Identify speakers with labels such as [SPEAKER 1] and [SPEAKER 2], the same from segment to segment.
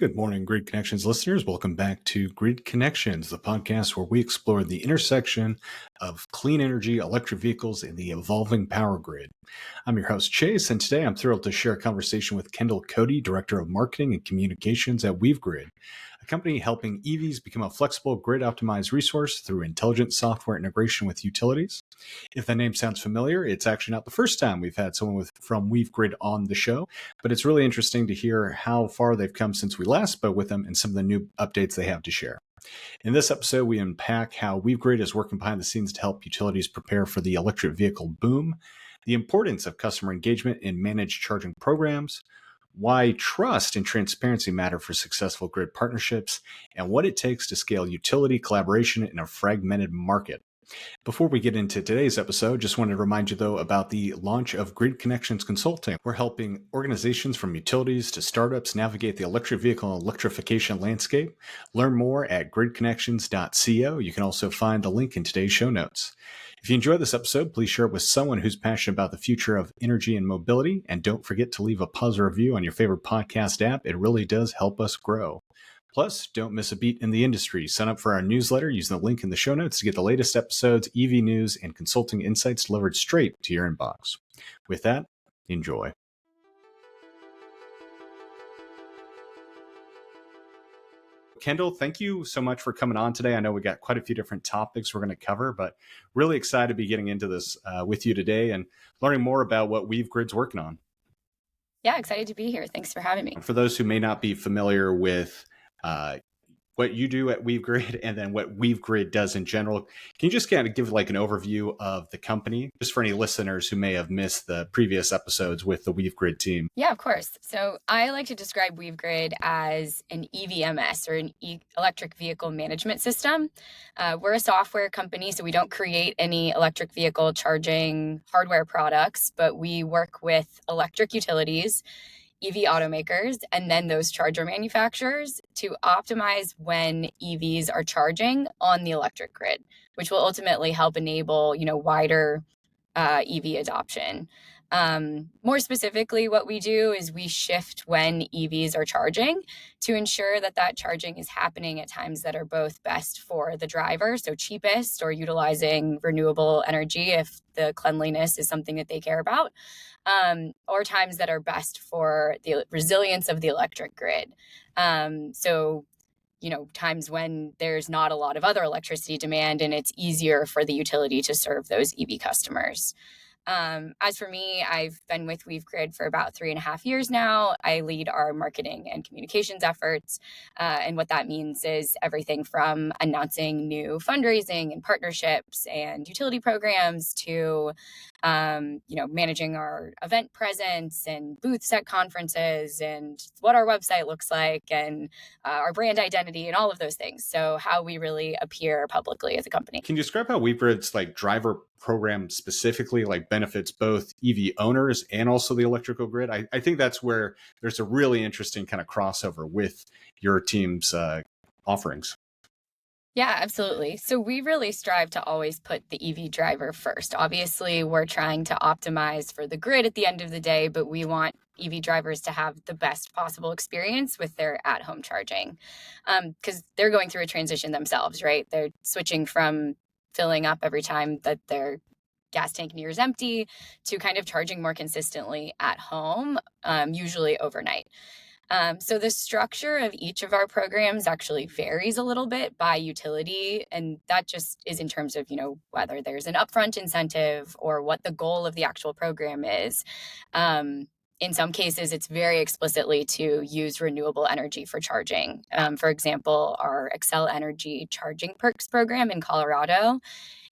[SPEAKER 1] Good morning, Grid Connections listeners. Welcome back to Grid Connections, the podcast where we explore the intersection of clean energy, electric vehicles, and the evolving power grid. I'm your host, Chase, and today I'm thrilled to share a conversation with Kendall Cody, Director of Marketing and Communications at WeaveGrid, a company helping EVs become a flexible, grid-optimized resource through intelligent software integration with utilities. If that name sounds familiar, it's actually not the first time we've had someone from WeaveGrid on the show, but it's really interesting to hear how far they've come since we last spoke with them and some of the new updates they have to share. In this episode, we unpack how WeaveGrid is working behind the scenes to help utilities prepare for the electric vehicle boom, the importance of customer engagement in managed charging programs, why trust and transparency matter for successful grid partnerships, and what it takes to scale utility collaboration in a fragmented market. Before we get into today's episode, just wanted to remind you, though, about the launch of Grid Connections Consulting. We're helping organizations from utilities to startups navigate the electric vehicle and electrification landscape. Learn more at gridconnections.co. You can also find the link in today's show notes. If you enjoyed this episode, please share it with someone who's passionate about the future of energy and mobility. And don't forget to leave a positive review on your favorite podcast app. It really does help us grow. Plus, don't miss a beat in the industry. Sign up for our newsletter using the link in the show notes to get the latest episodes, EV news, and consulting insights delivered straight to your inbox. With that, enjoy. Kendall, thank you so much for coming on today. I know we got quite a few different topics we're going to cover, but really excited to be getting into this with you today and learning more about what WeaveGrid's working on.
[SPEAKER 2] Yeah, excited to be here. Thanks for having me.
[SPEAKER 1] For those who may not be familiar with what you do at WeaveGrid and then what WeaveGrid does in general, can you just kind of give like an overview of the company, just for any listeners who may have missed the previous episodes with the WeaveGrid team?
[SPEAKER 2] Yeah, of course. So I like to describe WeaveGrid as an EVMS, or an electric vehicle management system. We're a software company, so we don't create any electric vehicle charging hardware products, but we work with electric utilities, EV automakers, and then those charger manufacturers to optimize when EVs are charging on the electric grid, which will ultimately help enable, wider EV adoption. More specifically, what we do is we shift when EVs are charging to ensure that charging is happening at times that are both best for the driver, so cheapest, or utilizing renewable energy if the cleanliness is something that they care about, or times that are best for the resilience of the electric grid. Times when there's not a lot of other electricity demand and it's easier for the utility to serve those EV customers. As for me, I've been with WeaveGrid for about 3.5 years now. I lead our marketing and communications efforts. And what that means is everything from announcing new fundraising and partnerships and utility programs to, managing our event presence and booths at conferences and what our website looks like and our brand identity and all of those things. So how we really appear publicly as a company.
[SPEAKER 1] Can you describe how WeaveGrid's driver program specifically benefits both EV owners and also the electrical grid? I think that's where there's a really interesting kind of crossover with your team's offerings.
[SPEAKER 2] Yeah, absolutely. So we really strive to always put the EV driver first. Obviously, we're trying to optimize for the grid at the end of the day, but we want EV drivers to have the best possible experience with their at-home charging, because they're going through a transition themselves, right? They're switching from filling up every time that their gas tank nears empty to kind of charging more consistently at home, usually overnight. So the structure of each of our programs actually varies a little bit by utility, and that just is in terms of, whether there's an upfront incentive or what the goal of the actual program is. In some cases, it's very explicitly to use renewable energy for charging. For example, our Excel Energy Charging Perks program in Colorado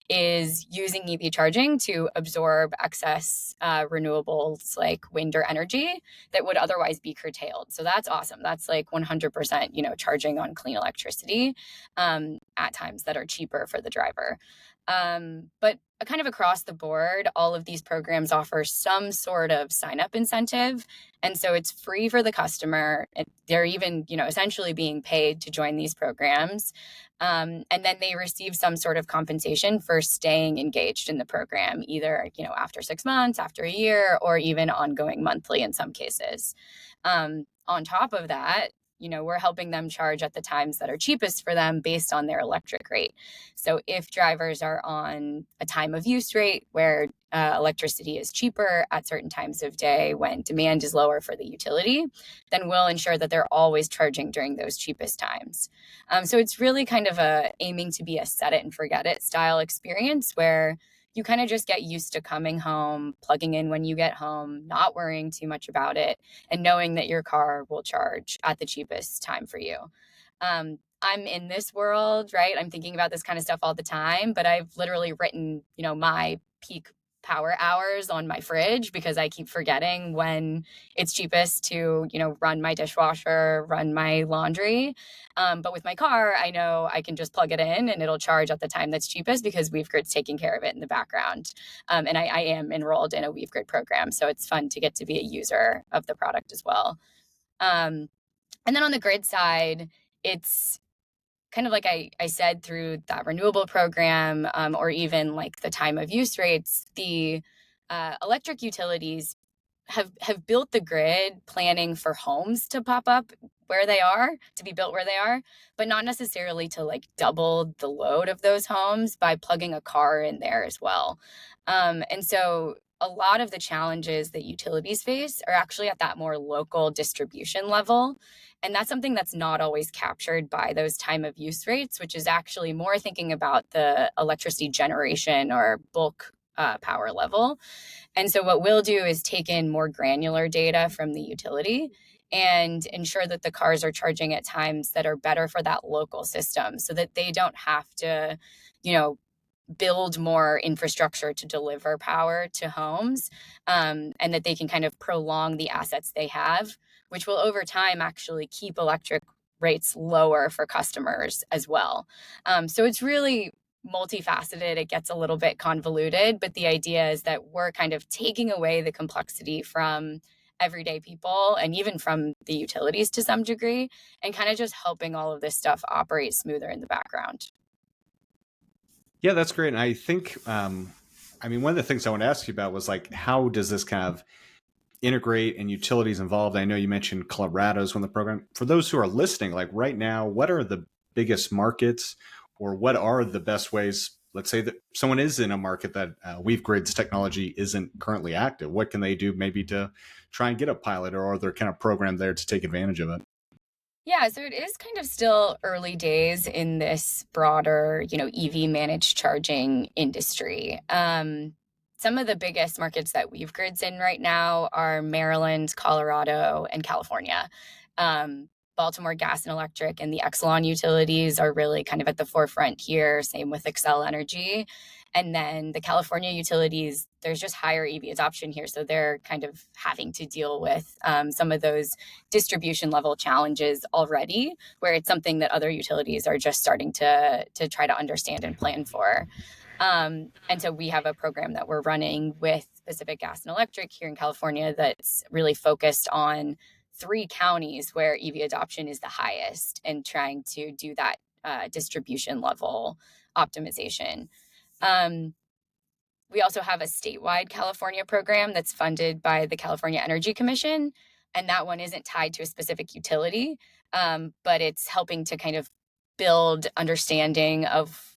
[SPEAKER 2] is using EV charging to absorb excess renewables like wind or energy that would otherwise be curtailed. So that's awesome. That's 100%, charging on clean electricity at times that are cheaper for the driver. But kind of across the board, all of these programs offer some sort of sign-up incentive. And so it's free for the customer. They're even, essentially being paid to join these programs. And then they receive some sort of compensation for staying engaged in the program, either, after 6 months, after a year, or even ongoing monthly in some cases. On top of that, we're helping them charge at the times that are cheapest for them based on their electric rate. So if drivers are on a time of use rate where electricity is cheaper at certain times of day when demand is lower for the utility, then we'll ensure that they're always charging during those cheapest times. So it's really kind of aiming to be a set it and forget it style experience where you kind of just get used to coming home, plugging in when you get home, not worrying too much about it, and knowing that your car will charge at the cheapest time for you. I'm in this world, right? I'm thinking about this kind of stuff all the time, but I've literally written, my peak power hours on my fridge because I keep forgetting when it's cheapest to, run my dishwasher, run my laundry. But with my car, I know I can just plug it in and it'll charge at the time that's cheapest because WeaveGrid's taking care of it in the background. And I am enrolled in a WeaveGrid program, so it's fun to get to be a user of the product as well. And then on the grid side, it's kind of like I said, through that renewable program, or even like the time of use rates, the electric utilities have built the grid planning for homes to pop up where they are, to be built where they are, but not necessarily to like double the load of those homes by plugging a car in there as well. And so a lot of the challenges that utilities face are actually at that more local distribution level. And that's something that's not always captured by those time of use rates, which is actually more thinking about the electricity generation or bulk power level. And so what we'll do is take in more granular data from the utility and ensure that the cars are charging at times that are better for that local system so that they don't have to, build more infrastructure to deliver power to homes, and that they can kind of prolong the assets they have, which will over time actually keep electric rates lower for customers as well. So it's really multifaceted. It gets a little bit convoluted, but the idea is that we're kind of taking away the complexity from everyday people and even from the utilities to some degree, and kind of just helping all of this stuff operate smoother in the background.
[SPEAKER 1] Yeah, that's great. And I think, one of the things I want to ask you about was like, how does this kind of integrate and utilities involved? I know you mentioned Colorado's one of the program. For those who are listening, like right now, what are the biggest markets or what are the best ways? Let's say that someone is in a market that WeaveGrid's technology isn't currently active. What can they do maybe to try and get a pilot or are there kind of program there to take advantage of it?
[SPEAKER 2] Yeah, so it is kind of still early days in this broader, EV managed charging industry. Some of the biggest markets that WeaveGrid's in right now are Maryland, Colorado, and California. Baltimore Gas and Electric and the Exelon utilities are really kind of at the forefront here, same with Xcel Energy. And then the California utilities, there's just higher EV adoption here. So they're kind of having to deal with some of those distribution level challenges already, where it's something that other utilities are just starting to try to understand and plan for. And so we have a program that we're running with Pacific Gas and Electric here in California that's really focused on 3 counties where EV adoption is the highest and trying to do that distribution level optimization. We also have a statewide California program that's funded by the California Energy Commission, and that one isn't tied to a specific utility, but it's helping to kind of build understanding of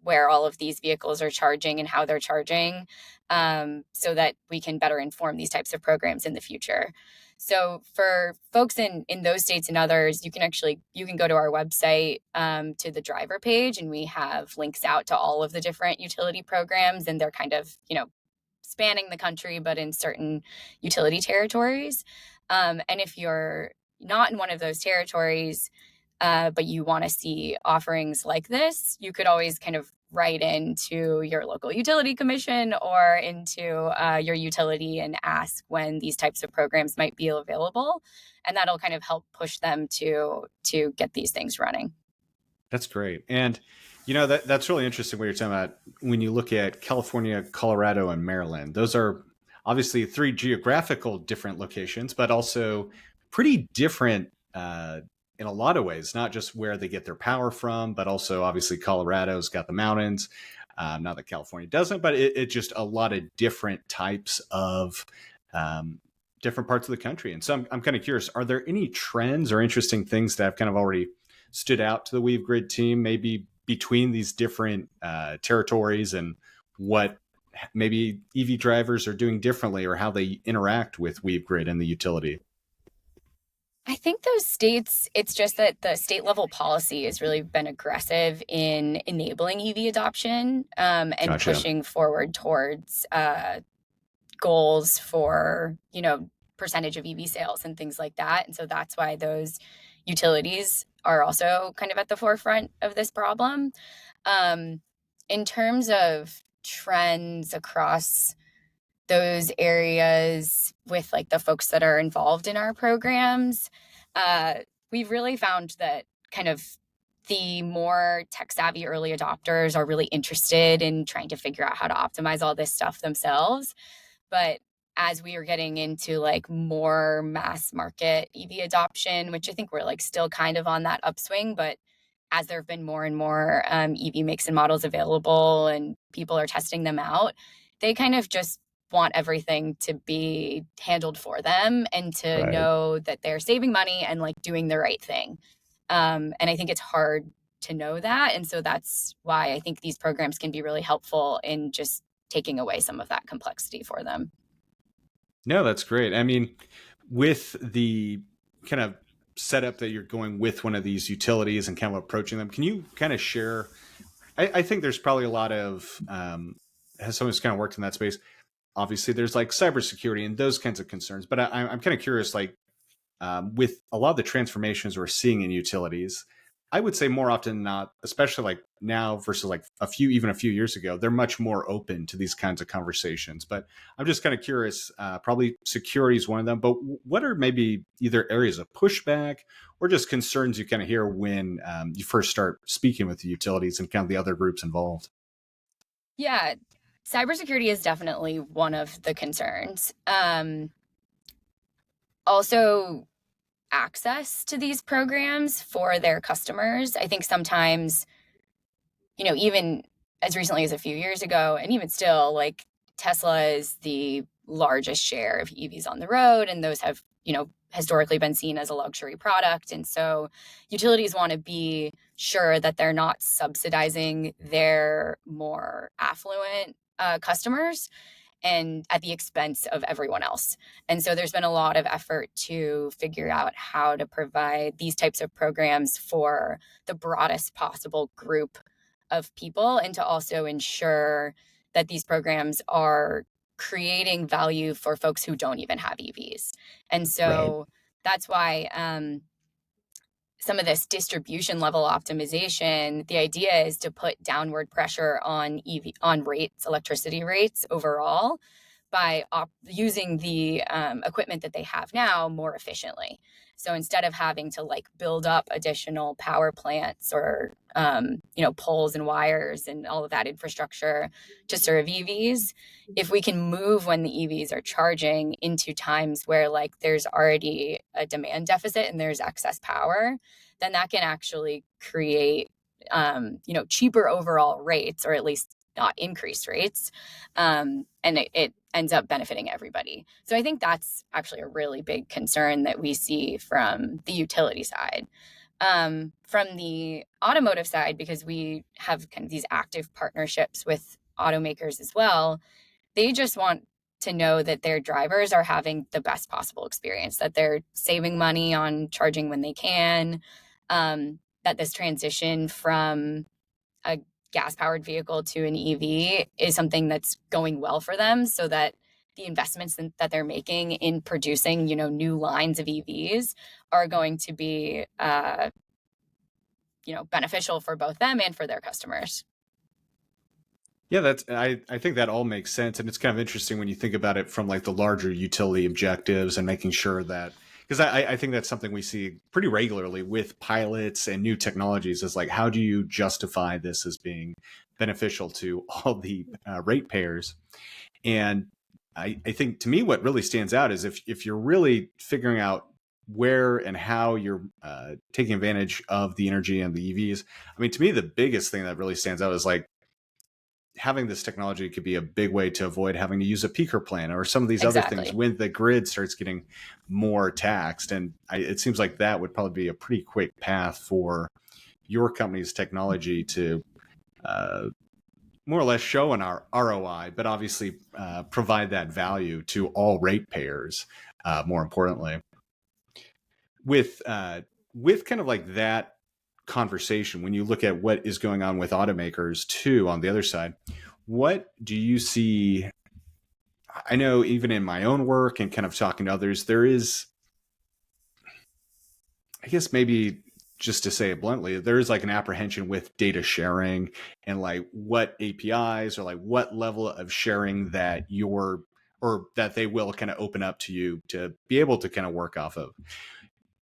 [SPEAKER 2] where all of these vehicles are charging and how they're charging, so that we can better inform these types of programs in the future. So for folks in those states and others, you can go to our website, to the driver page, and we have links out to all of the different utility programs, and they're kind of, spanning the country, but in certain utility territories. And if you're not in one of those territories, but you want to see offerings like this, you could always kind of write into your local utility commission or into your utility and ask when these types of programs might be available. And that'll kind of help push them to get these things running.
[SPEAKER 1] That's great. And, that's really interesting what you're talking about when you look at California, Colorado, and Maryland. Those are obviously 3 geographical different locations, but also pretty different in a lot of ways, not just where they get their power from, but also obviously Colorado's got the mountains. Not that California doesn't, but it just a lot of different types of different parts of the country. And so I'm kind of curious, are there any trends or interesting things that have kind of already stood out to the WeaveGrid team, maybe between these different territories, and what maybe EV drivers are doing differently or how they interact with WeaveGrid and the utility?
[SPEAKER 2] I think those states, it's just that the state level policy has really been aggressive in enabling EV adoption, and
[SPEAKER 1] Gotcha.
[SPEAKER 2] pushing forward towards goals for, percentage of EV sales and things like that. And so that's why those utilities are also kind of at the forefront of this problem. Um, in terms of trends across those areas with like the folks that are involved in our programs, uh, we've really found that kind of the more tech savvy early adopters are really interested in trying to figure out how to optimize all this stuff themselves. But as we are getting into like more mass market EV adoption, which I think we're like still kind of on that upswing, but as there have been more and more EV makes and models available and people are testing them out, they kind of just want everything to be handled for them and to
[SPEAKER 1] Right.
[SPEAKER 2] know that they're saving money and like doing the right thing. And I think it's hard to know that. And so that's why I think these programs can be really helpful in just taking away some of that complexity for them.
[SPEAKER 1] No, that's great. I mean, with the kind of setup that you're going with one of these utilities and kind of approaching them, can you kind of share? I think there's probably a lot of, as someone who's kind of worked in that space, obviously there's like cybersecurity and those kinds of concerns. But I'm kind of curious, like with a lot of the transformations we're seeing in utilities, I would say more often than not, especially like now versus like even a few years ago, they're much more open to these kinds of conversations. But I'm just kind of curious, probably security is one of them, but what are maybe either areas of pushback or just concerns you kind of hear when you first start speaking with the utilities and kind of the other groups involved?
[SPEAKER 2] Yeah, cybersecurity is definitely one of the concerns. Also, access to these programs for their customers. I think sometimes, even as recently as a few years ago, and even still, like Tesla is the largest share of EVs on the road, and those have, historically been seen as a luxury product. And so utilities want to be sure that they're not subsidizing their more affluent customers and at the expense of everyone else. And so there's been a lot of effort to figure out how to provide these types of programs for the broadest possible group of people, and to also ensure that these programs are creating value for folks who don't even have EVs. And
[SPEAKER 1] Right.
[SPEAKER 2] so that's why some of this distribution level optimization, the idea is to put downward pressure on rates, electricity rates overall, by using the equipment that they have now more efficiently. So instead of having to like build up additional power plants or poles and wires and all of that infrastructure to serve EVs, if we can move when the EVs are charging into times where like there's already a demand deficit and there's excess power, then that can actually create cheaper overall rates, or at least not increased rates, and it ends up benefiting everybody. So I think that's actually a really big concern that we see from the utility side. From the automotive side, because we have kind of these active partnerships with automakers as well, they just want to know that their drivers are having the best possible experience, that they're saving money on charging when they can, that this transition from a gas powered vehicle to an EV is something that's going well for them, so that the investments that they're making in producing, new lines of EVs are going to be, beneficial for both them and for their customers.
[SPEAKER 1] Yeah, I think that all makes sense. And it's kind of interesting when you think about it from like the larger utility objectives and making sure that, because I think that's something we see pretty regularly with pilots and new technologies, is like, how do you justify this as being beneficial to all the ratepayers? And I think to me, what really stands out is if you're really figuring out where and how you're taking advantage of the energy and the EVs. I mean, to me, the biggest thing that really stands out is like, having this technology could be a big way to avoid having to use a peaker plant or some of these other things
[SPEAKER 2] Exactly.
[SPEAKER 1] when the grid starts getting more taxed. And it seems like that would probably be a pretty quick path for your company's technology to more or less show an ROI, but obviously provide that value to all ratepayers. More importantly, with kind of like that conversation, when you look at what is going on with automakers too, on the other side, what do you see? I know even in my own work and kind of talking to others, there is, I guess maybe just to say it bluntly, there is like an apprehension with data sharing and like what APIs or like what level of sharing that you're or that they will kind of open up to you to be able to kind of work off of.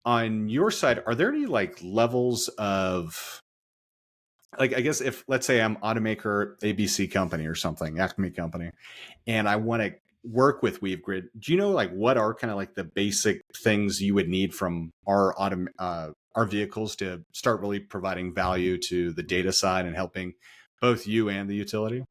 [SPEAKER 1] On your side, are there any like levels of, like, I guess if let's say I'm Automaker ABC company or something, Acme company, and I want to work with WeaveGrid, do you know like what are kind of like the basic things you would need from our vehicles to start really providing value to the data side and helping both you and the utility?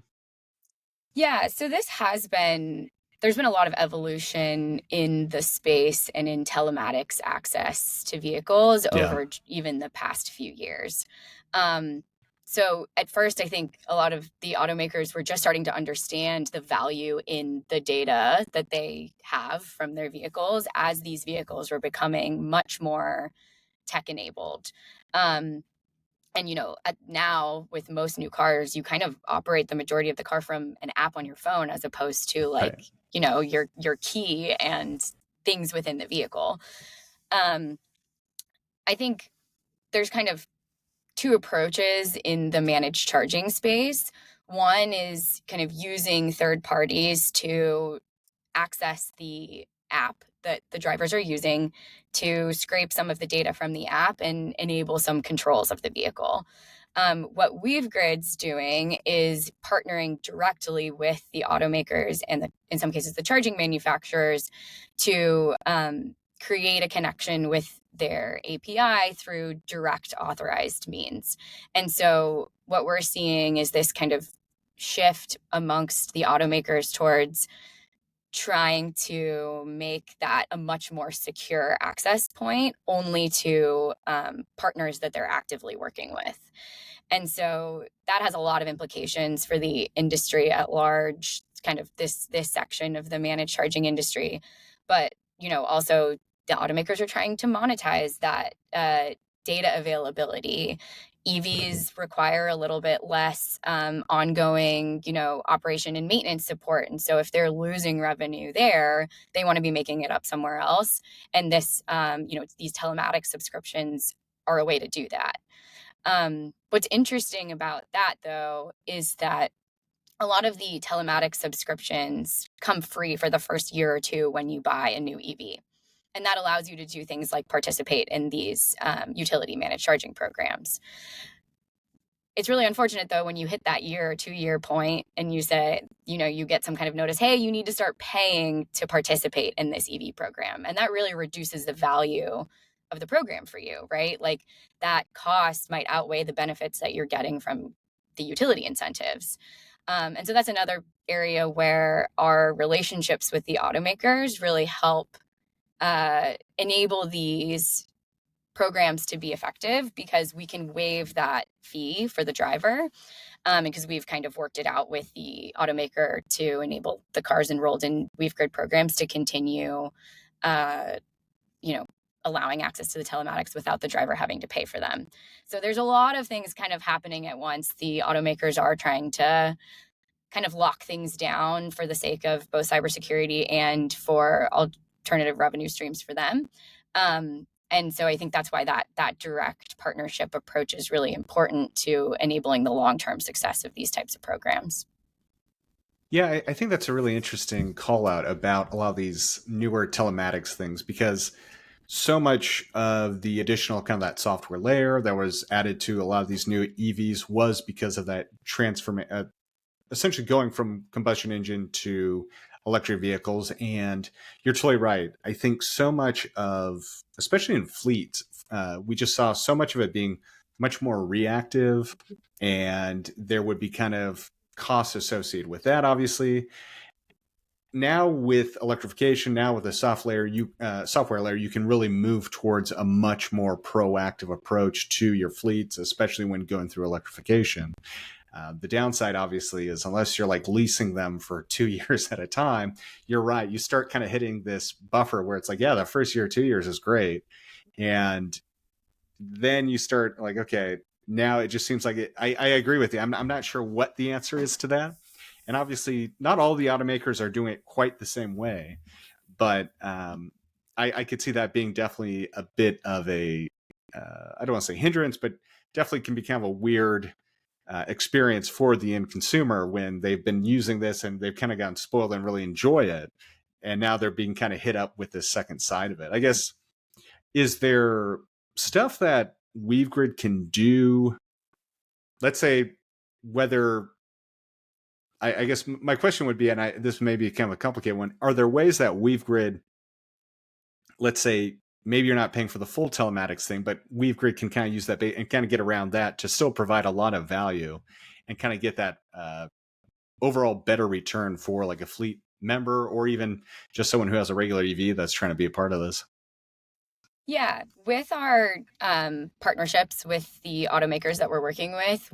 [SPEAKER 2] Yeah, so there's been a lot of evolution in the space and in telematics access to vehicles
[SPEAKER 1] Yeah.
[SPEAKER 2] over even the past few years. Um, so at first, I think a lot of the automakers were just starting to understand the value in the data that they have from their vehicles as these vehicles were becoming much more tech enabled. Um, and now with most new cars, you kind of operate the majority of the car from an app on your phone as opposed to like,
[SPEAKER 1] Right.
[SPEAKER 2] your key and things within the vehicle. um I think there's kind of two approaches in the managed charging space. One is kind of using third parties to access the app that the drivers are using to scrape some of the data from the app and enable some controls of the vehicle. What WeaveGrid's doing is partnering directly with the automakers and in some cases, the charging manufacturers to create a connection with their API through direct authorized means. And so what we're seeing is this kind of shift amongst the automakers towards trying to make that a much more secure access point only to partners that they're actively working with. And so that has a lot of implications for the industry at large, kind of this section of the managed charging industry. But also the automakers are trying to monetize that data availability. EVs require a little bit less ongoing, operation and maintenance support. And so if they're losing revenue there, they want to be making it up somewhere else. And these telematics subscriptions are a way to do that. What's interesting about that, though, is that a lot of the telematics subscriptions come free for the first year or two when you buy a new EV. And that allows you to do things like participate in these utility managed charging programs. It's really unfortunate, though, when you hit that year or 2 year point and you say, you get some kind of notice, hey, you need to start paying to participate in this EV program. And that really reduces the value of the program for you, right? Like that cost might outweigh the benefits that you're getting from the utility incentives. And so that's another area where our relationships with the automakers really help enable these programs to be effective, because we can waive that fee for the driver, because we've kind of worked it out with the automaker to enable the cars enrolled in WeaveGrid programs to continue uh, allowing access to the telematics without the driver having to pay for them. So there's a lot of things kind of happening at once. The automakers are trying to kind of lock things down for the sake of both cybersecurity and for alternative revenue streams for them. And so I think that's why that direct partnership approach is really important to enabling the long-term success of these types of programs.
[SPEAKER 1] Yeah, I think that's a really interesting call out about a lot of these newer telematics things, because so much of the additional kind of that software layer that was added to a lot of these new EVs was because of that transformation, essentially going from combustion engine to electric vehicles. And you're totally right. I think so much of, especially in fleets, we just saw so much of it being much more reactive, and there would be kind of costs associated with that, obviously. Now with electrification, now with the software layer, you can really move towards a much more proactive approach to your fleets, especially when going through electrification. The downside, obviously, is unless you're like leasing them for 2 years at a time, you're right. You start kind of hitting this buffer where it's like, yeah, the first year, 2 years is great. And then you start like, okay, now it just seems like it. I agree with you. I'm not sure what the answer is to that. And obviously, not all the automakers are doing it quite the same way. But I could see that being definitely a bit of a, I don't want to say hindrance, but definitely can be kind of a weird experience for the end consumer when they've been using this and they've kind of gotten spoiled and really enjoy it. And now they're being kind of hit up with this second side of it. I guess, is there stuff that WeaveGrid can do? Let's say whether, I guess my question would be, and this may be kind of a complicated one, are there ways that WeaveGrid, let's say maybe you're not paying for the full telematics thing, but WeaveGrid can kind of use that and kind of get around that to still provide a lot of value and kind of get that overall better return for like a fleet member or even just someone who has a regular EV that's trying to be a part of this?
[SPEAKER 2] Yeah, with our partnerships with the automakers that we're working with,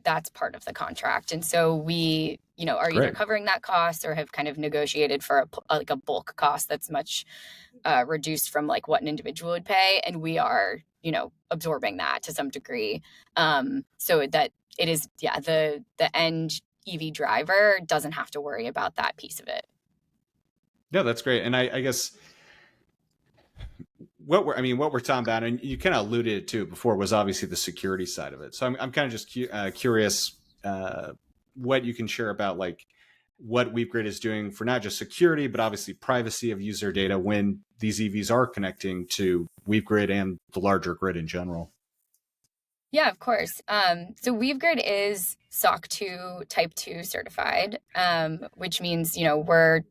[SPEAKER 2] that's part of the contract, and so we, are either
[SPEAKER 1] Great.
[SPEAKER 2] covering that cost or have kind of negotiated for like a bulk cost that's much reduced from like what an individual would pay, and we are, absorbing that to some degree, so that it is, the end EV driver doesn't have to worry about that piece of it.
[SPEAKER 1] Yeah, that's great. And I guess what we're talking about, and you kind of alluded to before, was obviously the security side of it. So I'm kind of just curious what you can share about like what WeaveGrid is doing for not just security, but obviously privacy of user data when these EVs are connecting to WeaveGrid and the larger grid in general.
[SPEAKER 2] Yeah, of course. So WeaveGrid is SOC 2 Type 2 certified, which means, we're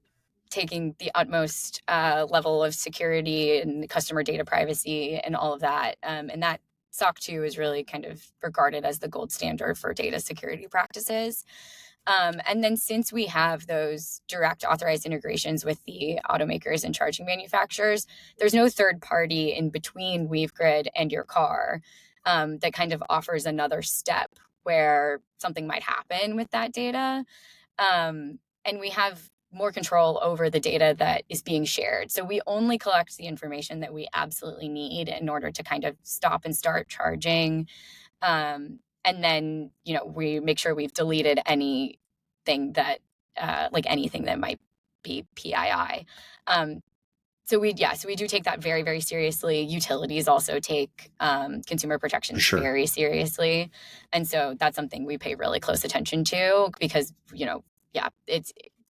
[SPEAKER 2] taking the utmost level of security and customer data privacy and all of that. And that SOC 2 is really kind of regarded as the gold standard for data security practices. And then since we have those direct authorized integrations with the automakers and charging manufacturers, there's no third party in between WeaveGrid and your car that kind of offers another step where something might happen with that data. And we have more control over the data that is being shared. So we only collect the information that we absolutely need in order to kind of stop and start charging. And then, we make sure we've deleted anything that, anything that might be PII. So we do take that very, very seriously. Utilities also take consumer protections
[SPEAKER 1] Sure.
[SPEAKER 2] very seriously. And so that's something we pay really close attention to because,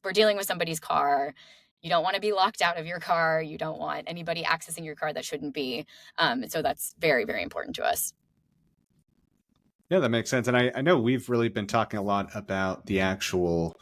[SPEAKER 2] we're dealing with somebody's car. You don't want to be locked out of your car. You don't want anybody accessing your car that shouldn't be. So that's very, very important to us.
[SPEAKER 1] Yeah, that makes sense. And I know we've really been talking a lot about the actual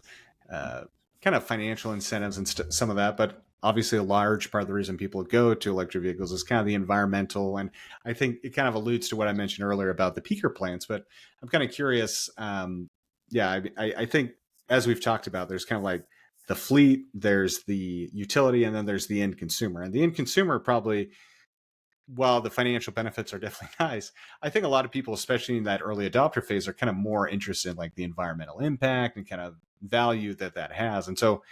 [SPEAKER 1] kind of financial incentives and some of that, but obviously a large part of the reason people go to electric vehicles is kind of the environmental. And I think it kind of alludes to what I mentioned earlier about the peaker plants, but I'm kind of curious. I think as we've talked about, there's kind of like the fleet, there's the utility, and then there's the end consumer. And the end consumer probably, while the financial benefits are definitely nice, I think a lot of people, especially in that early adopter phase, are kind of more interested in like the environmental impact and kind of value that has. And so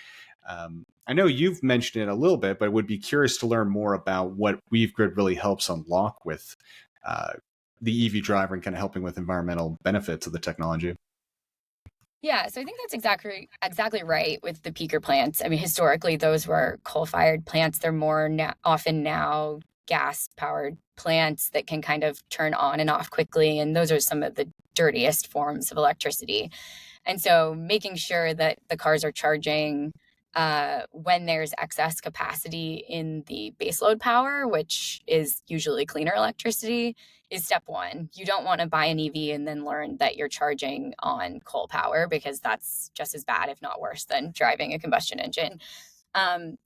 [SPEAKER 1] I know you've mentioned it a little bit, but would be curious to learn more about what WeaveGrid really helps unlock with the EV driver and kind of helping with environmental benefits of the technology.
[SPEAKER 2] Yeah, so I think that's exactly right with the peaker plants. I mean, historically, those were coal-fired plants. They're more often now gas-powered plants that can kind of turn on and off quickly, and those are some of the dirtiest forms of electricity. And so making sure that the cars are charging when there's excess capacity in the baseload power, which is usually cleaner electricity, is step one. You don't want to buy an EV and then learn that you're charging on coal power because that's just as bad, if not worse, than driving a combustion engine.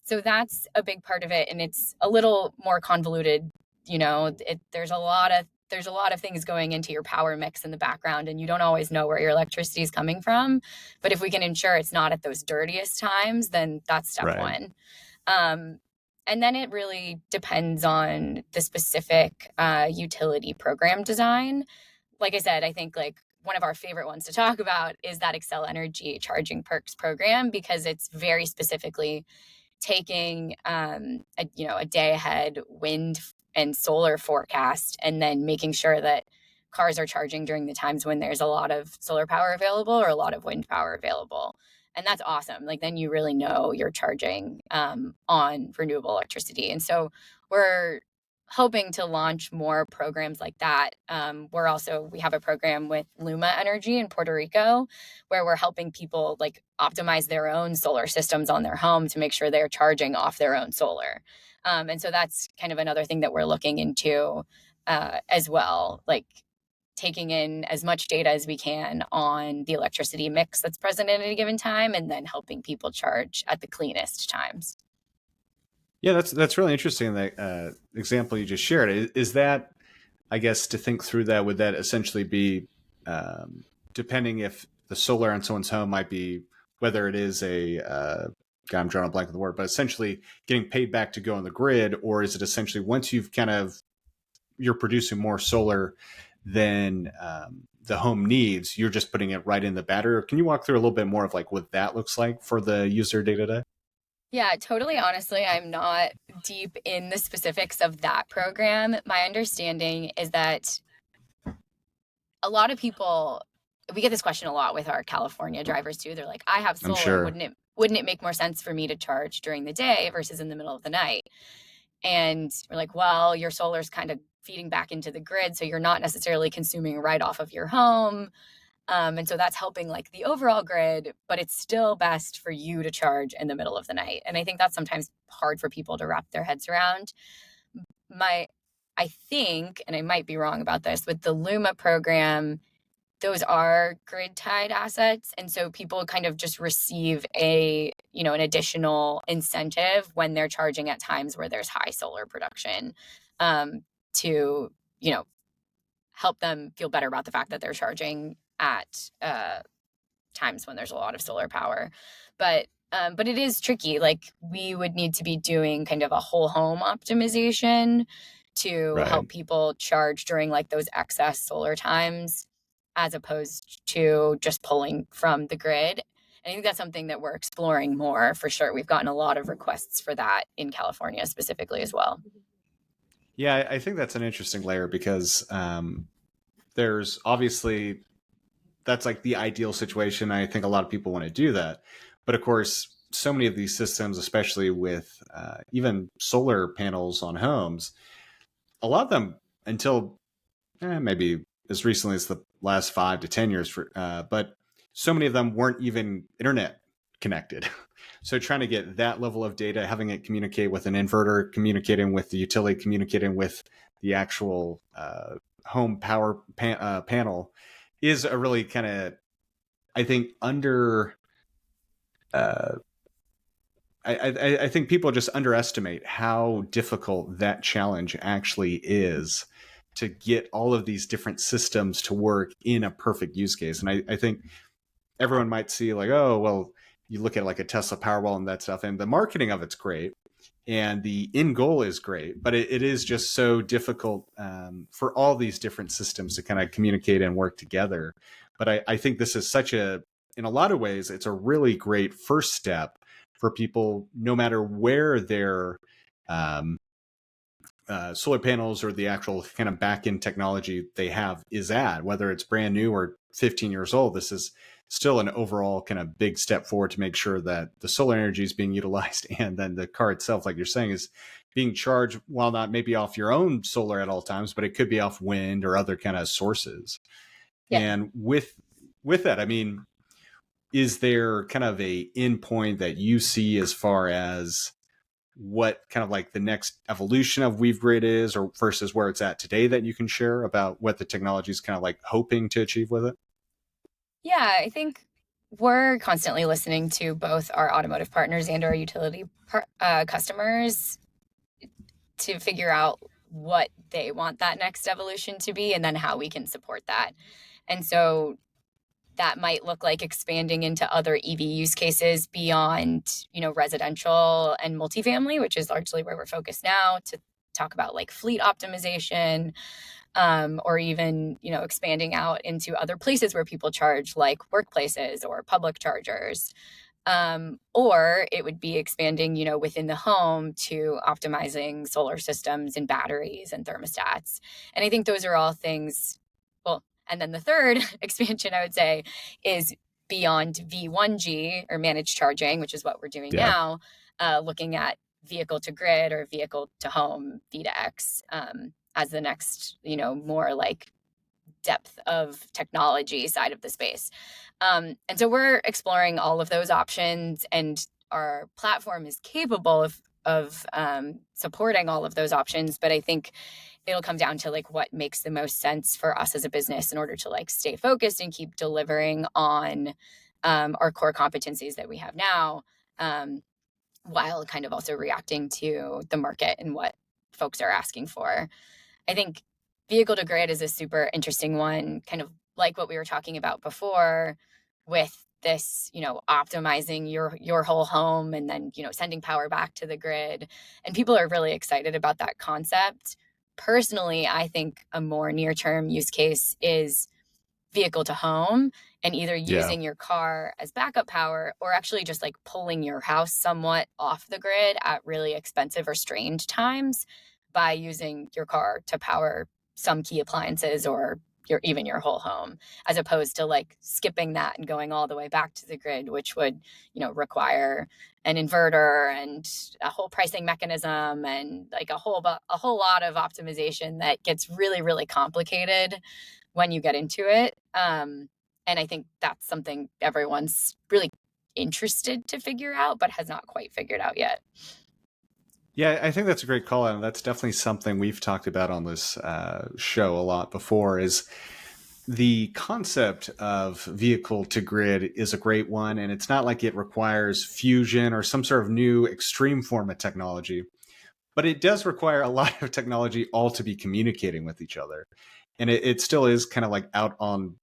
[SPEAKER 2] So that's a big part of it. And it's a little more convoluted. There's a lot of there's a lot of things going into your power mix in the background, and you don't always know where your electricity is coming from. But if we can ensure it's not at those dirtiest times, then that's step
[SPEAKER 1] Right.
[SPEAKER 2] one. Um, and then it really depends on the specific utility program design. Like I said, I think like one of our favorite ones to talk about is that Excel Energy Charging Perks program, because it's very specifically taking a day ahead wind and solar forecast, and then making sure that cars are charging during the times when there's a lot of solar power available or a lot of wind power available. And that's awesome. Like then you really know you're charging on renewable electricity. And so we're hoping to launch more programs like that. We have a program with Luma Energy in Puerto Rico, where we're helping people like optimize their own solar systems on their home to make sure they're charging off their own solar. And so that's kind of another thing that we're looking into as well, like taking in as much data as we can on the electricity mix that's present at any given time, and then helping people charge at the cleanest times.
[SPEAKER 1] Yeah, that's really interesting. That example you just shared is that, I guess, to think through that, would that essentially be depending if the solar on someone's home might be whether it is God, I'm drawing a blank of the word, but essentially getting paid back to go on the grid, or is it essentially once you've you're producing more solar than the home needs, you're just putting it right in the battery? Or can you walk through a little bit more of like what that looks like for the user day to day?
[SPEAKER 2] Yeah, totally. Honestly, I'm not deep in the specifics of that program. My understanding is that a lot of people, we get this question a lot with our California drivers too. They're like, I have
[SPEAKER 1] I'm
[SPEAKER 2] solar.
[SPEAKER 1] sure.
[SPEAKER 2] Wouldn't it make more sense for me to charge during the day versus in the middle of the night? And we're like, well, your solar's kind of feeding back into the grid, so you're not necessarily consuming right off of your home. And so that's helping like the overall grid, but it's still best for you to charge in the middle of the night. And I think that's sometimes hard for people to wrap their heads around. I think, and I might be wrong about this, with the Luma program, those are grid tied assets. And so people kind of just receive an additional incentive when they're charging at times where there's high solar production, to, help them feel better about the fact that they're charging at times when there's a lot of solar power. But it is tricky. Like we would need to be doing kind of a whole home optimization to
[SPEAKER 1] Right.
[SPEAKER 2] help people charge during like those excess solar times, as opposed to just pulling from the grid. And I think that's something that we're exploring more for sure. We've gotten a lot of requests for that in California specifically as well.
[SPEAKER 1] Yeah, I think that's an interesting layer because there's obviously that's like the ideal situation. I think a lot of people want to do that. But of course, so many of these systems, especially with even solar panels on homes, a lot of them until maybe as recently as the last 5 to 10 years, but so many of them weren't even internet connected. So trying to get that level of data, having it communicate with an inverter, communicating with the utility, communicating with the actual home power panel is a really kind of, I think, under. Uh, I think people just underestimate how difficult that challenge actually is to get all of these different systems to work in a perfect use case. And I think everyone might see like, oh, well, you look at like a Tesla Powerwall and that stuff, and the marketing of it's great, and the end goal is great, but it is just so difficult for all these different systems to kind of communicate and work together. But I think this is in a lot of ways, it's a really great first step for people, no matter where their um, solar panels or the actual kind of back end technology they have is at, whether it's brand new or 15 years old. This is still an overall kind of big step forward to make sure that the solar energy is being utilized, and then the car itself, like you're saying, is being charged, while not maybe off your own solar at all times, but it could be off wind or other kind of sources.
[SPEAKER 2] Yeah.
[SPEAKER 1] And with that, I mean, is there kind of a endpoint that you see as far as what kind of like the next evolution of WeaveGrid is, or versus where it's at today, that you can share about what the technology is kind of like hoping to achieve with it?
[SPEAKER 2] Yeah, I think we're constantly listening to both our automotive partners and our utility customers to figure out what they want that next evolution to be, and then how we can support that. And so that might look like expanding into other EV use cases beyond, residential and multifamily, which is largely where we're focused now, to talk about like fleet optimization, or even, expanding out into other places where people charge, like workplaces or public chargers. Or it would be expanding, within the home to optimizing solar systems and batteries and thermostats. And I think those are all things. Well, and then the third expansion, I would say, is beyond V1G or managed charging, which is what we're doing now, looking at vehicle to grid or vehicle to home, V2X, as the next, more like depth of technology side of the space. And so we're exploring all of those options, and our platform is capable of supporting all of those options. But I think it'll come down to like what makes the most sense for us as a business in order to like stay focused and keep delivering on our core competencies that we have now, while kind of also reacting to the market and what folks are asking for. I think vehicle to grid is a super interesting one, kind of like what we were talking about before with this, optimizing your whole home and then, sending power back to the grid. And people are really excited about that concept. Personally, I think a more near-term use case is vehicle to home, and either using your car as backup power or actually just like pulling your house somewhat off the grid at really expensive or strained times by using your car to power some key appliances or even your whole home, as opposed to like skipping that and going all the way back to the grid, which would, require an inverter and a whole pricing mechanism and like a whole lot of optimization that gets really, really complicated when you get into it. And I think that's something everyone's really interested to figure out, but has not quite figured out yet.
[SPEAKER 1] Yeah, I think that's a great call, and that's definitely something we've talked about on this show a lot before. Is the concept of vehicle to grid is a great one, and it's not like it requires fusion or some sort of new extreme form of technology, but it does require a lot of technology all to be communicating with each other, and it still is kind of like out on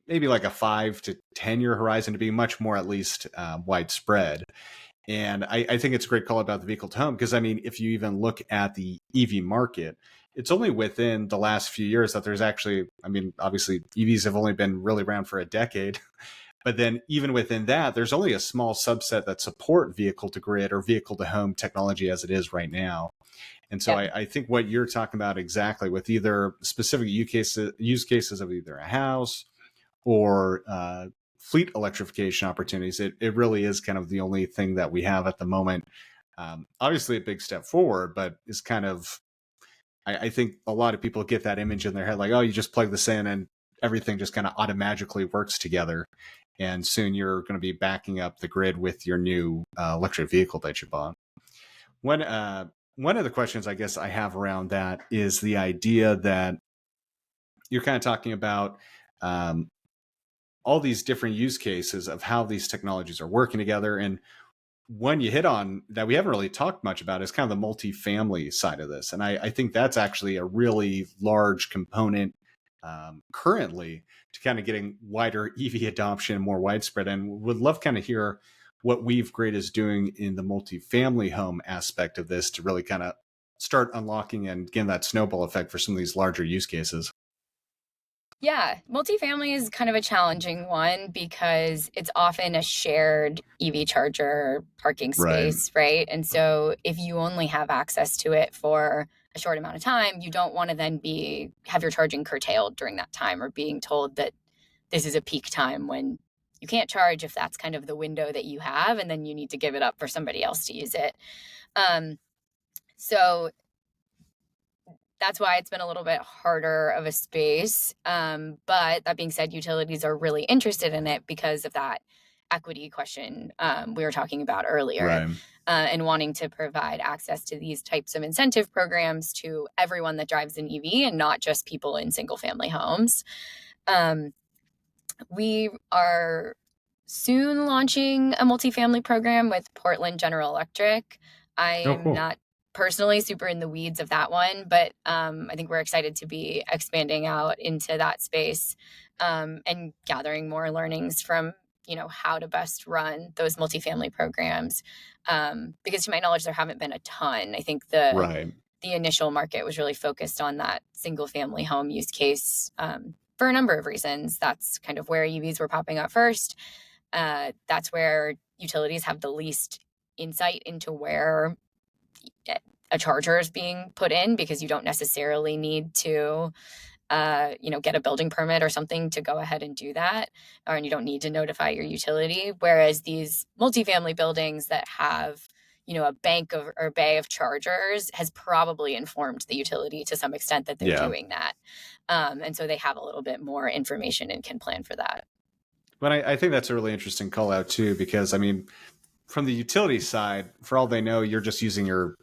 [SPEAKER 1] maybe like a 5 to 10 year horizon to be much more at least widespread. And I think it's a great call about the vehicle to home, because I mean, if you even look at the EV market, it's only within the last few years that there's actually, I mean, obviously EVs have only been really around for a decade, but then even within that, there's only a small subset that support vehicle to grid or vehicle to home technology as it is right now. And so I think what you're talking about exactly, with either specific use cases of either a house or fleet electrification opportunities, it really is kind of the only thing that we have at the moment. Obviously a big step forward, but is kind of, I think a lot of people get that image in their head, like, oh, you just plug this in and everything just kind of automatically works together. And soon you're going to be backing up the grid with your new electric vehicle that you bought. One of the questions I guess I have around that is the idea that you're kind of talking about all these different use cases of how these technologies are working together. And one you hit on that we haven't really talked much about is kind of the multifamily side of this. And I think that's actually a really large component currently to kind of getting wider EV adoption, more widespread. And would love kind of hear what WeaveGrid is doing in the multifamily home aspect of this to really kind of start unlocking and getting that snowball effect for some of these larger use cases.
[SPEAKER 2] Yeah, multifamily is kind of a challenging one because it's often a shared EV charger parking space, right? And so if you only have access to it for a short amount of time, you don't want to then have your charging curtailed during that time, or being told that this is a peak time when you can't charge, if that's kind of the window that you have, and then you need to give it up for somebody else to use it. So that's why it's been a little bit harder of a space. But that being said, utilities are really interested in it because of that equity question we were talking about earlier, and wanting to provide access to these types of incentive programs to everyone that drives an EV and not just people in single family homes. We are soon launching a multifamily program with Portland General Electric. I'm not personally super in the weeds of that one, but I think we're excited to be expanding out into that space and gathering more learnings from how to best run those multifamily programs. Because to my knowledge, there haven't been a ton. I think
[SPEAKER 1] Right.
[SPEAKER 2] the initial market was really focused on that single family home use case for a number of reasons. That's kind of where EVs were popping up first. That's where utilities have the least insight into where a charger is being put in, because you don't necessarily need to get a building permit or something to go ahead and do that, and you don't need to notify your utility. Whereas these multifamily buildings that have a bank of or bay of chargers has probably informed the utility to some extent that they're doing that, and so they have a little bit more information and can plan for that.
[SPEAKER 1] But I think that's a really interesting call out too, because I mean, from the utility side, for all they know, you're just using your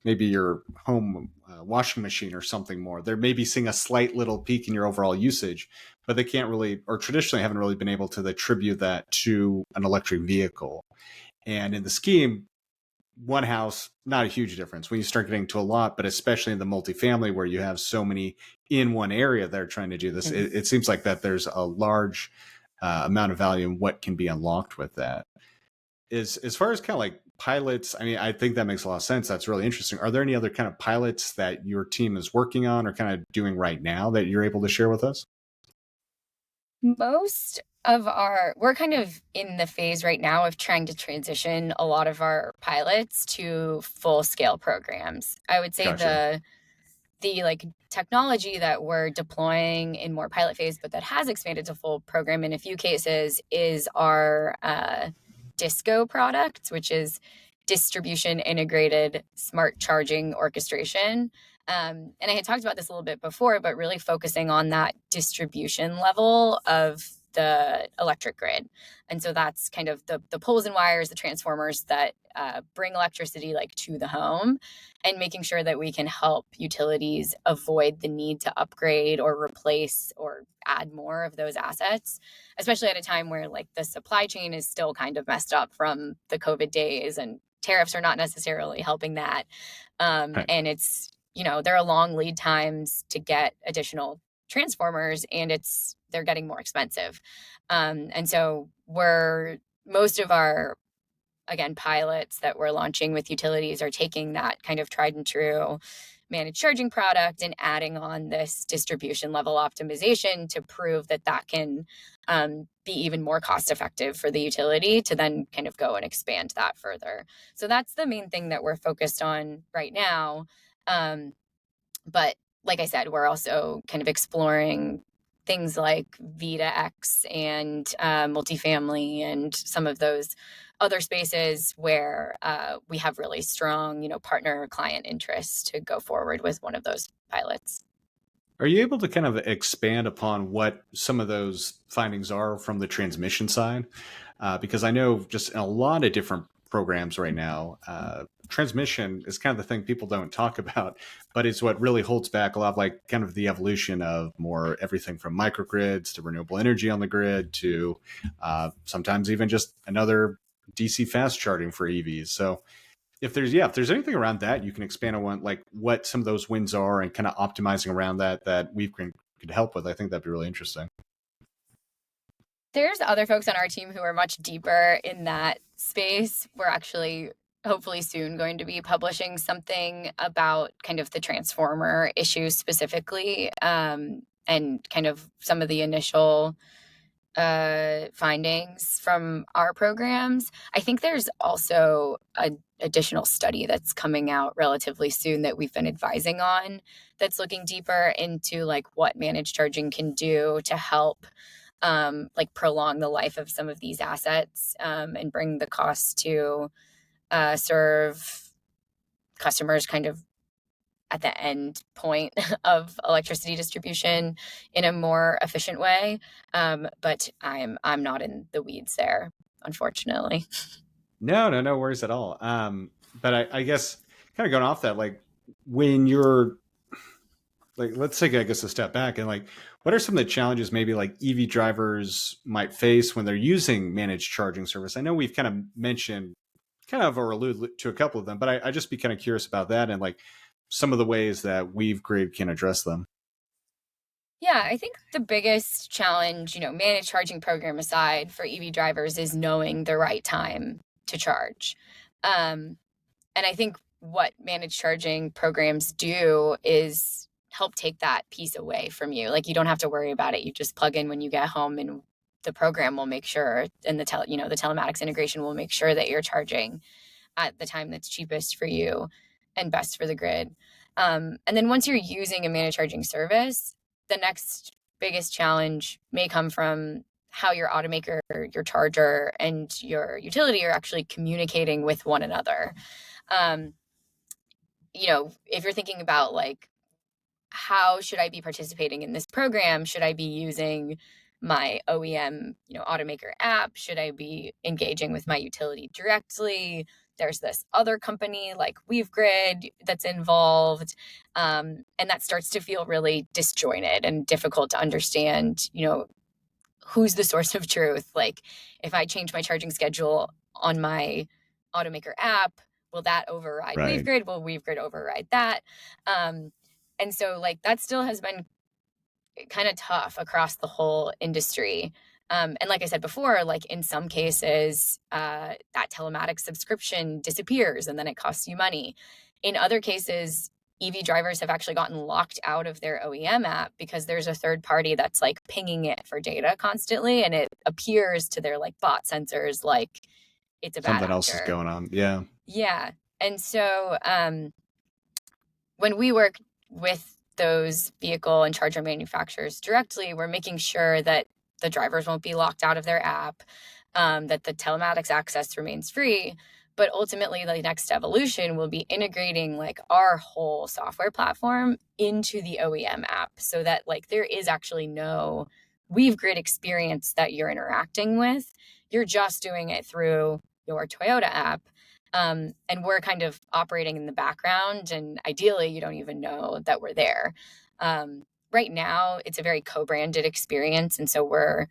[SPEAKER 1] maybe your home washing machine or something more. They're maybe seeing a slight little peak in your overall usage, but they can't really, or traditionally haven't really been able to attribute that to an electric vehicle. And in the scheme, one house, not a huge difference. When you start getting to a lot, but especially in the multifamily where you have so many in one area that are trying to do this, it seems like that there's a large amount of value in what can be unlocked with that. As far as kind of like pilots, I mean, I think that makes a lot of sense. That's really interesting. Are there any other kind of pilots that your team is working on or kind of doing right now that you're able to share with us?
[SPEAKER 2] We're kind of in the phase right now of trying to transition a lot of our pilots to full scale programs. I would say
[SPEAKER 1] Gotcha.
[SPEAKER 2] the like technology that we're deploying in more pilot phase, but that has expanded to full program in a few cases, is our DISCO product, which is distribution integrated smart charging orchestration. And I had talked about this a little bit before, but really focusing on that distribution level of the electric grid. And so that's kind of the poles and wires, the transformers that bring electricity like to the home, and making sure that we can help utilities avoid the need to upgrade or replace or add more of those assets, especially at a time where like the supply chain is still kind of messed up from the COVID days, and tariffs are not necessarily helping that.
[SPEAKER 1] Right.
[SPEAKER 2] And it's, there are long lead times to get additional transformers, and they're getting more expensive. And so most of our, again, pilots that we're launching with utilities are taking that kind of tried and true managed charging product and adding on this distribution level optimization to prove that can be even more cost effective for the utility to then kind of go and expand that further. So that's the main thing that we're focused on right now. But like I said, we're also kind of exploring things like VitaX and multifamily and some of those other spaces where we have really strong, partner client interest to go forward with one of those pilots.
[SPEAKER 1] Are you able to kind of expand upon what some of those findings are from the transmission side? Because I know just in a lot of different programs right now, transmission is kind of the thing people don't talk about, but it's what really holds back a lot of like kind of the evolution of more everything from microgrids to renewable energy on the grid to sometimes even just another DC fast charging for EVs. So if there's anything around that you can expand on, like what some of those wins are and kind of optimizing around that we could help with, I think that'd be really interesting.
[SPEAKER 2] There's other folks on our team who are much deeper in that space. We're actually hopefully soon going to be publishing something about kind of the transformer issues specifically, and kind of some of the initial findings from our programs. I think there's also an additional study that's coming out relatively soon that we've been advising on, that's looking deeper into like what managed charging can do to help like prolong the life of some of these assets, and bring the cost to serve customers kind of at the end point of electricity distribution in a more efficient way. But I'm not in the weeds there, unfortunately.
[SPEAKER 1] No worries at all. But I guess kind of going off that, like when you're like, let's take, I guess, a step back and like, what are some of the challenges maybe like EV drivers might face when they're using managed charging service? I know we've kind of mentioned kind of or allude to a couple of them, but I just be kind of curious about that and like some of the ways that WeaveGrid can address them.
[SPEAKER 2] Yeah, I think the biggest challenge, managed charging program aside for EV drivers is knowing the right time to charge. Um, and I think what managed charging programs do is help take that piece away from you. Like you don't have to worry about it. You just plug in when you get home and the program will make sure, and the telematics integration will make sure that you're charging at the time that's cheapest for you and best for the grid. And then once you're using a managed charging service, the next biggest challenge may come from how your automaker, your charger, and your utility are actually communicating with one another. Um, if you're thinking about like, how should I be participating in this program? Should I be using my OEM, automaker app? Should I be engaging with my utility directly? There's this other company like WeaveGrid that's involved. And that starts to feel really disjointed and difficult to understand, who's the source of truth. Like if I change my charging schedule on my automaker app, will that override
[SPEAKER 1] Right.
[SPEAKER 2] WeaveGrid? Will WeaveGrid override that? And so like that still has been kind of tough across the whole industry. And like I said before, like in some cases, that telematics subscription disappears and then it costs you money. In other cases, EV drivers have actually gotten locked out of their OEM app because there's a third party that's like pinging it for data constantly, and it appears to their like bot sensors like it's a bad
[SPEAKER 1] Something else is
[SPEAKER 2] actor.
[SPEAKER 1] going on. Yeah.
[SPEAKER 2] Yeah. And so when we work with those vehicle and charger manufacturers directly, we're making sure that the drivers won't be locked out of their app, that the telematics access remains free. But ultimately, the next evolution will be integrating like our whole software platform into the OEM app so that like there is actually no WeaveGrid experience that you're interacting with. You're just doing it through your Toyota app. And we're kind of operating in the background, and ideally you don't even know that we're there. Right now it's a very co-branded experience, and so we're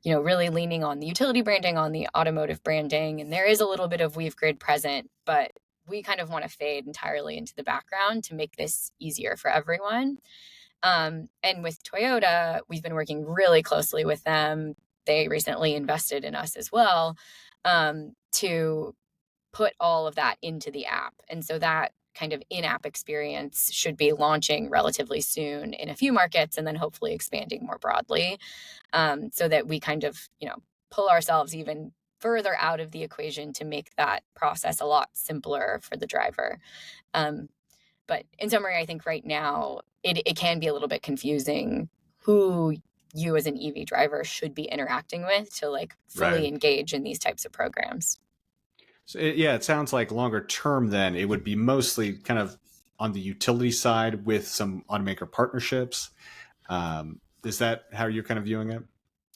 [SPEAKER 2] really leaning on the utility branding, on the automotive branding, and there is a little bit of WeaveGrid present, but we kind of want to fade entirely into the background to make this easier for everyone. And with Toyota, we've been working really closely with them. They recently invested in us as well, to put all of that into the app. And so that kind of in-app experience should be launching relatively soon in a few markets and then hopefully expanding more broadly, so that we kind of, pull ourselves even further out of the equation to make that process a lot simpler for the driver. But in summary, I think right now it can be a little bit confusing who you as an EV driver should be interacting with to like fully
[SPEAKER 1] Right.
[SPEAKER 2] engage in these types of programs.
[SPEAKER 1] So it sounds like longer term then it would be mostly kind of on the utility side with some automaker partnerships. Is that how you're kind of viewing it?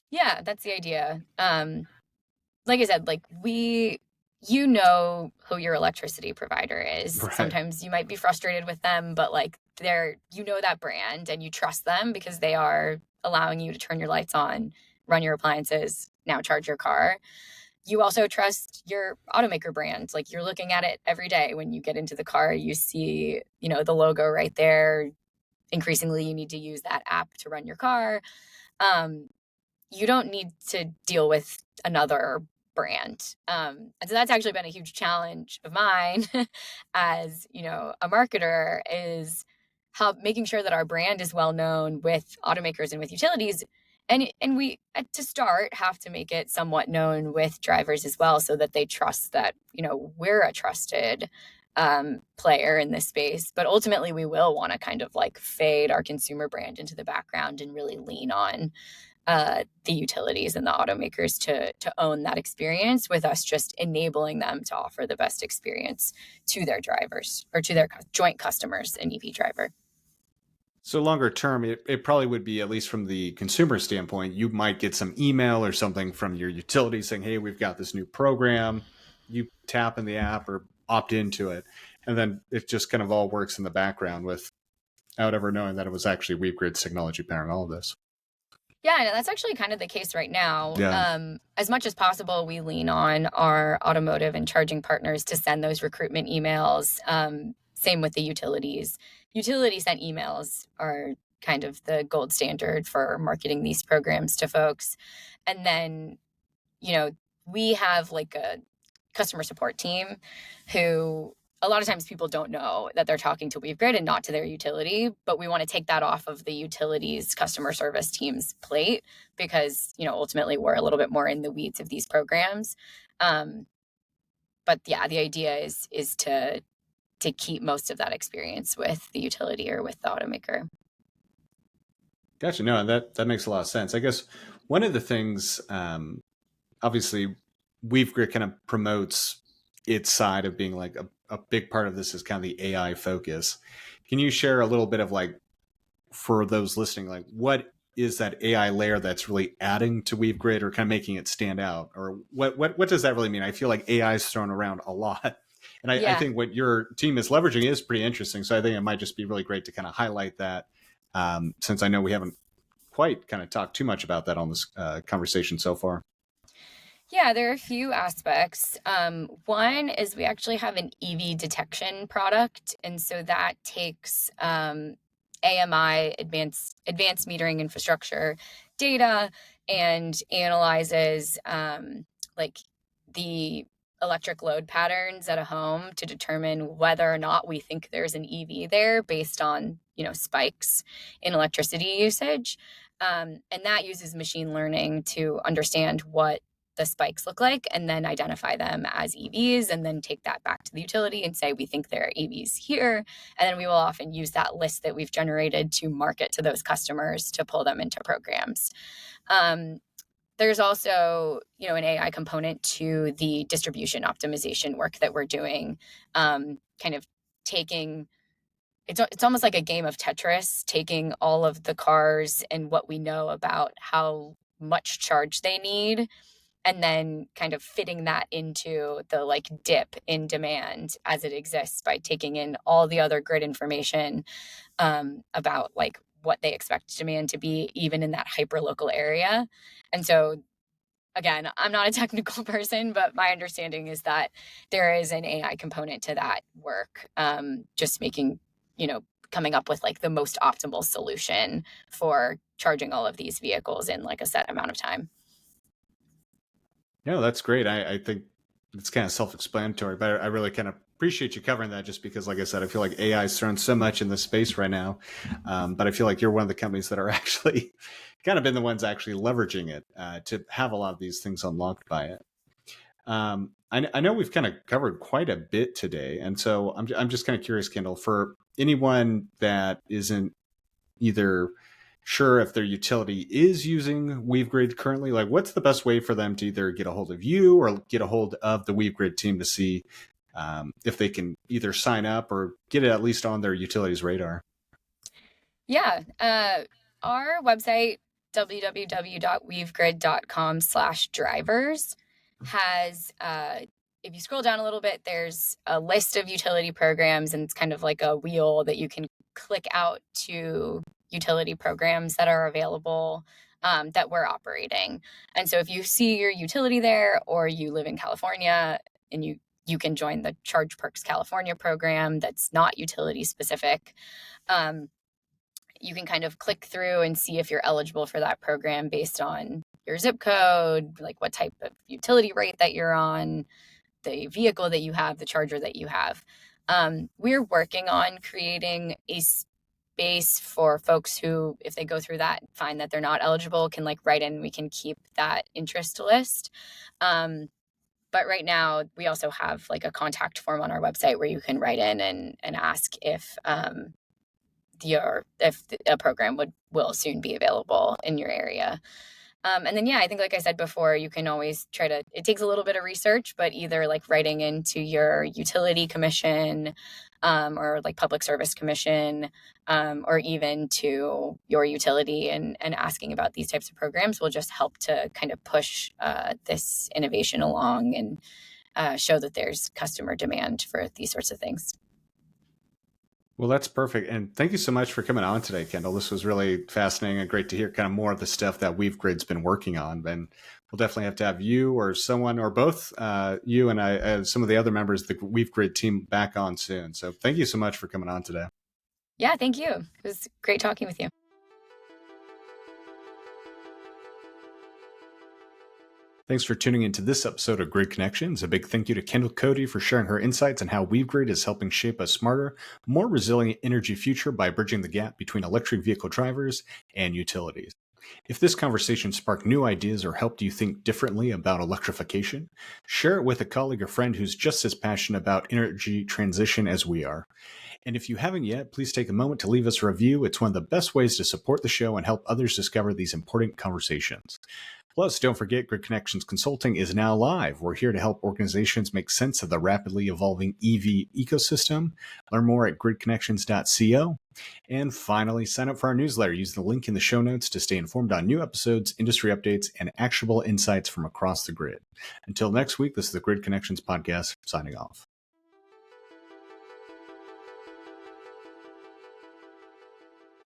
[SPEAKER 2] Yeah, that's the idea. Like I said, like you know who your electricity provider is.
[SPEAKER 1] Right.
[SPEAKER 2] Sometimes you might be frustrated with them, but like that brand and you trust them because they are allowing you to turn your lights on, run your appliances, now charge your car. You also trust your automaker brand. Like you're looking at it every day when you get into the car, you see, the logo right there. Increasingly, you need to use that app to run your car. You don't need to deal with another brand. And so that's actually been a huge challenge of mine as, a marketer, is how making sure that our brand is well known with automakers and with utilities. And we, to start, have to make it somewhat known with drivers as well, so that they trust that, we're a trusted player in this space. But ultimately, we will want to kind of like fade our consumer brand into the background and really lean on the utilities and the automakers to own that experience, with us just enabling them to offer the best experience to their drivers or to their joint customers, an EV driver.
[SPEAKER 1] So longer term, it probably would be, at least from the consumer standpoint, you might get some email or something from your utility saying, hey, we've got this new program. You tap in the app or opt into it. And then it just kind of all works in the background without ever knowing that it was actually WeaveGrid's technology powering all of this.
[SPEAKER 2] Yeah, and that's actually kind of the case right now.
[SPEAKER 1] Yeah.
[SPEAKER 2] As much as possible, we lean on our automotive and charging partners to send those recruitment emails. Same with the utilities. Utility sent emails are kind of the gold standard for marketing these programs to folks. And then, you know, we have like a customer support team who a lot of times people don't know that they're talking to WeaveGrid and not to their utility, but we want to take that off of the utilities customer service team's plate because, ultimately we're a little bit more in the weeds of these programs. But yeah, the idea is to keep most of that experience with the utility or with the automaker.
[SPEAKER 1] Gotcha. No, that makes a lot of sense. I guess one of the things, obviously, WeaveGrid kind of promotes its side of being like a big part of this is kind of the AI focus. Can you share a little bit of like, for those listening, like what is that AI layer that's really adding to WeaveGrid or kind of making it stand out? Or what does that really mean? I feel like AI is thrown around a lot. And I
[SPEAKER 2] Yeah.
[SPEAKER 1] think what your team is leveraging is pretty interesting. So I think it might just be really great to kind of highlight that, since I know we haven't quite kind of talked too much about that on this conversation so far.
[SPEAKER 2] Yeah, there are a few aspects. One is we actually have an EV detection product, and so that takes AMI, advanced metering infrastructure data, and analyzes like the electric load patterns at a home to determine whether or not we think there's an EV there based on spikes in electricity usage. And that uses machine learning to understand what the spikes look like and then identify them as EVs and then take that back to the utility and say, we think there are EVs here. And then we will often use that list that we've generated to market to those customers to pull them into programs. There's also, an AI component to the distribution optimization work that we're doing, kind of taking it's almost like a game of Tetris, taking all of the cars and what we know about how much charge they need and then kind of fitting that into the like dip in demand as it exists by taking in all the other grid information about like what they expect demand to be even in that hyper local area. And so again, I'm not a technical person, but my understanding is that there is an AI component to that work, just making, coming up with like the most optimal solution for charging all of these vehicles in like a set amount of time.
[SPEAKER 1] No, that's great. I think it's kind of self-explanatory, but I really kind of appreciate you covering that just because, like I said, I feel like AI is thrown so much in this space right now. But I feel like you're one of the companies that are actually kind of been the ones actually leveraging it to have a lot of these things unlocked by it. I know we've kind of covered quite a bit today. And so I'm just kind of curious, Kendall, for anyone that isn't either sure if their utility is using WeaveGrid currently, like what's the best way for them to either get a hold of you or get a hold of the WeaveGrid team to see if they can either sign up or get it at least on their utilities radar?
[SPEAKER 2] Yeah. Our website, www.weavegrid.com/drivers, has, if you scroll down a little bit, there's a list of utility programs, and it's kind of like a wheel that you can click out to utility programs that are available that we're operating. And so if you see your utility there or you live in California and you can join the Charge Perks California program that's not utility specific. You can kind of click through and see if you're eligible for that program based on your zip code, like what type of utility rate that you're on, the vehicle that you have, the charger that you have. We're working on creating a space for folks who, if they go through that and find that they're not eligible, can like write in, we can keep that interest list. But right now, we also have like a contact form on our website where you can write in and ask if if a program will soon be available in your area. And then, yeah, I think, like I said before, you can always try to, it takes a little bit of research, but either like writing into your utility commission or like public service commission or even to your utility and asking about these types of programs will just help to kind of push this innovation along and show that there's customer demand for these sorts of things.
[SPEAKER 1] Well, that's perfect. And thank you so much for coming on today, Kendall. This was really fascinating and great to hear kind of more of the stuff that WeaveGrid's been working on. And we'll definitely have to have you or someone or both, you and I, some of the other members of the WeaveGrid team back on soon. So thank you so much for coming on today.
[SPEAKER 2] Yeah, thank you. It was great talking with you.
[SPEAKER 1] Thanks for tuning into this episode of Grid Connections. A big thank you to Kendall Cody for sharing her insights on how WeaveGrid is helping shape a smarter, more resilient energy future by bridging the gap between electric vehicle drivers and utilities. If this conversation sparked new ideas or helped you think differently about electrification, share it with a colleague or friend who's just as passionate about energy transition as we are. And if you haven't yet, please take a moment to leave us a review. It's one of the best ways to support the show and help others discover these important conversations. Plus, don't forget, Grid Connections Consulting is now live. We're here to help organizations make sense of the rapidly evolving EV ecosystem. Learn more at gridconnections.co. And finally, sign up for our newsletter using the link in the show notes to stay informed on new episodes, industry updates, and actionable insights from across the grid. Until next week, this is the Grid Connections Podcast, signing off.